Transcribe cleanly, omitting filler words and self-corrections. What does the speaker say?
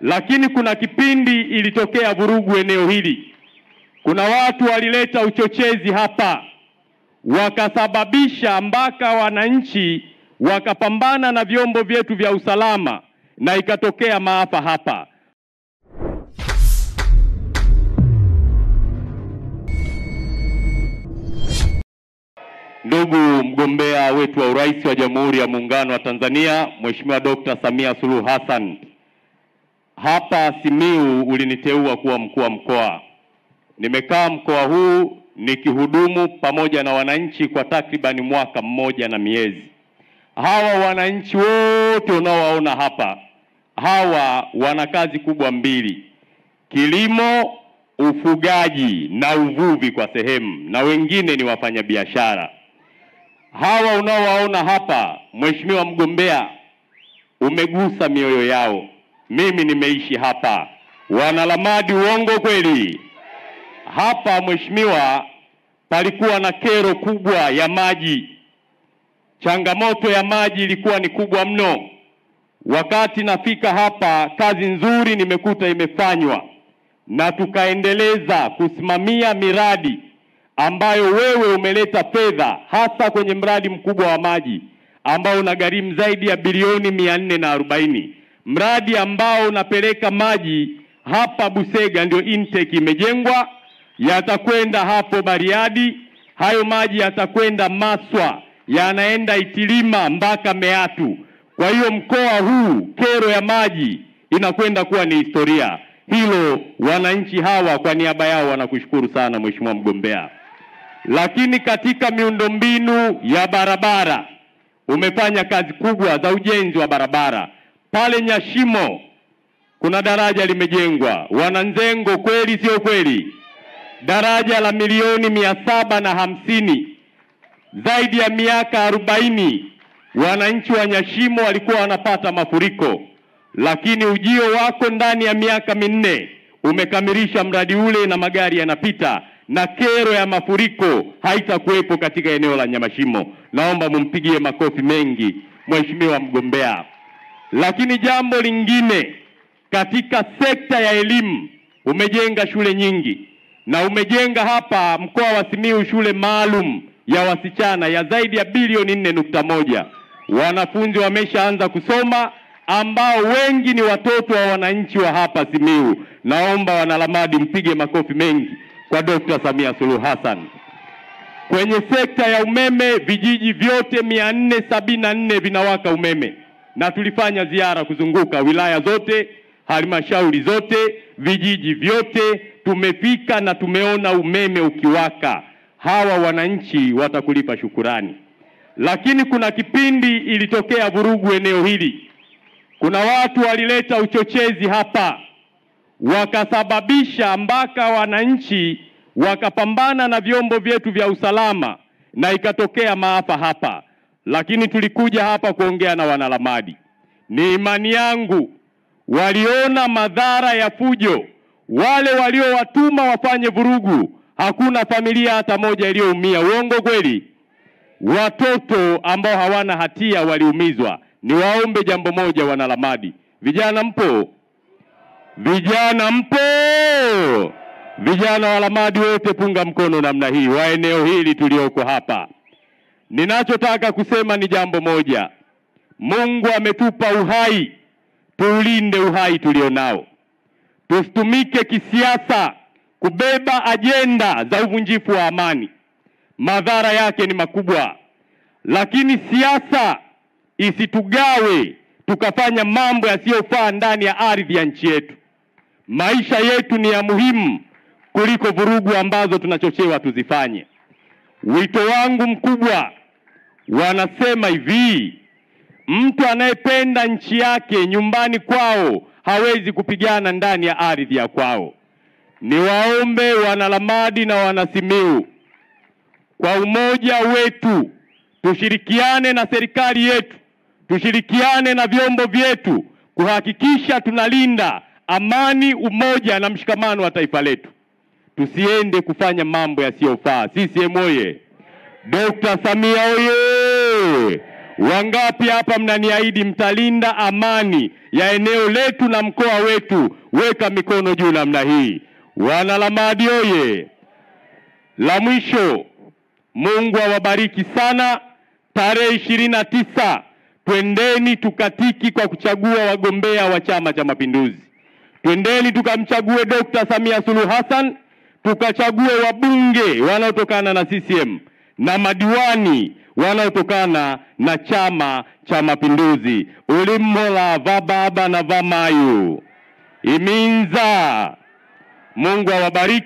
Lakini kuna kipindi ilitokea vurugu eneo hili. Kuna watu walileta uchochezi hapa, wakasababisha mpaka wananchi wakapambana na vyombo vyetu vya usalama na ikatokea maafa hapa. Ndugu mgombea wetu wa urais wa Jamhuri ya Muungano wa Tanzania, Mheshimiwa Dr. Samia Suluhu Hassan, hapa Simiyu uliniteua kuwa mkuu wa mkoa. Nimekaa mkoa huu nikihudumu pamoja na wananchi kwa takriban mwaka mmoja na miezi. Hawa wananchi wote unaowaona hapa, hawa wana kazi kubwa mbili: kilimo, ufugaji na uvuvi kwa sehemu, na wengine ni wafanyabiashara. Hawa unaowaona hapa, Mheshimiwa mgombea, umegusa mioyo yao. Mimi nimeishi hapa. Wanalamadi, uongo kweli? Hapa Mheshimiwa, palikuwa na kero kubwa ya maji. Changamoto ya maji ilikuwa ni kubwa mno. Wakati nafika hapa, kazi nzuri nimekuta imefanywa, na tukaendeleza kusimamia miradi ambayo wewe umeleta fedha, hasa kwenye mradi mkubwa wa maji ambao unagharimu zaidi ya bilioni 440. Mradi ambao unapeleka maji hapa Busega, ndio intake imejengwa, yatakwenda hapo Bariadi, hayo maji yatakwenda Maswa, yanaenda Itilima mpaka Meatu. Kwa hiyo mkoa huu kero ya maji inakwenda kuwa ni historia. Hilo wananchi hawa kwa niaba yao wanakushukuru sana Mheshimiwa mgombea. Lakini katika miundombinu ya barabara umefanya kazi kubwa za ujenzi wa barabara. Pale Nyashimo kuna daraja limejengwa. Wananzengo, kweli sio kweli? Daraja la milioni 750. Zaidi ya miaka 40 wananchi wa Nyashimo walikuwa wanapata mafuriko, lakini ujio wako ndani ya miaka 4 umekamilisha mradi ule na magari yanapita, na kero ya mafuriko haitakuwepo katika eneo la Nyashimo. Naomba mumpigie makofi mengi Mheshimiwa mgombea. Lakini jambo lingine, katika sekta ya elimu umejenga shule nyingi, na umejenga hapa mkoa wa Simiyu shule maalum ya wasichana ya zaidi ya bilioni 4.1. Wanafunzi wameshaanza kusoma ambao wengi ni watoto wa wananchi wa hapa Simiyu. Naomba Wanalamadi mpige makofi mengi kwa Dr. Samia Suluhu Hassan. Kwenye sekta ya umeme, vijiji vyote 474 vinawaka umeme, na tulifanya ziara kuzunguka wilaya zote, halmashauri zote, vijiji vyote tumefika na tumeona umeme ukiwaka. Hawa wananchi watakulipa shukurani. Lakini kuna kipindi ilitokea vurugu eneo hili. Kuna watu walileta uchochezi hapa, wakasababisha mpaka wananchi wakapambana na vyombo vyetu vya usalama na ikatokea maafa hapa. Lakini tulikuja hapa kuongea na Wanalamadi. Ni imani yangu waliona madhara ya fujo. Wale waliowatuma wafanye vurugu, hakuna familia hata moja iliyoumia. Uongo kweli? Watoto ambao hawana hatia waliumizwa. Niwaombe jambo moja Wanalamadi. Vijana mpo? Vijana mpo? Vijana wa Lamadi wote punga mkono namna hii wa eneo hili tulioko hapa. Ninachotaka kusema ni jambo moja. Mungu ametupa uhai, tuulinde uhai tulionao. Tusitumike kisiasa kubeba ajenda za uvunjifu wa amani. Madhara yake ni makubwa. Lakini siasa isitugawe tukafanya mambo yasiyofaa ndani ya ardhi ya nchi yetu. Maisha yetu ni ya muhimu kuliko vurugu ambazo tunachochewa tuzifanye. Wito wangu mkubwa, wanasema hivi: mtu anayependa nchi yake nyumbani kwao hawezi kupigana ndani ya ardhi ya kwao. Niwaombe Wanalamadi na Wanasimiyu, kwa umoja wetu tushirikiane na serikali yetu, tushirikiane na vyombo vyetu kuhakikisha tunalinda amani, umoja na mshikamano wa taifa letu. Tusiende kufanya mambo yasiyofaa. CCM oye! Dr. Samia oye! Wangapi hapa mnaniahidi mtalinda amani ya eneo letu na mkoa wetu? Weka mikono juu namna hii. Wana Lamadi oye! La mwisho, Mungu awabariki sana. Tarehe 29 twendeni tukatiki kwa kuchagua wagombea wa Chama cha Mapinduzi. Twendeni tukamchague Dr. Samia Suluhu Hassan, tukachague wabunge wanaotokana na CCM na madiwani wanaotokana na Chama cha Mapinduzi. Ulimmola vababa na vamayu iminza. Mungu awabariki.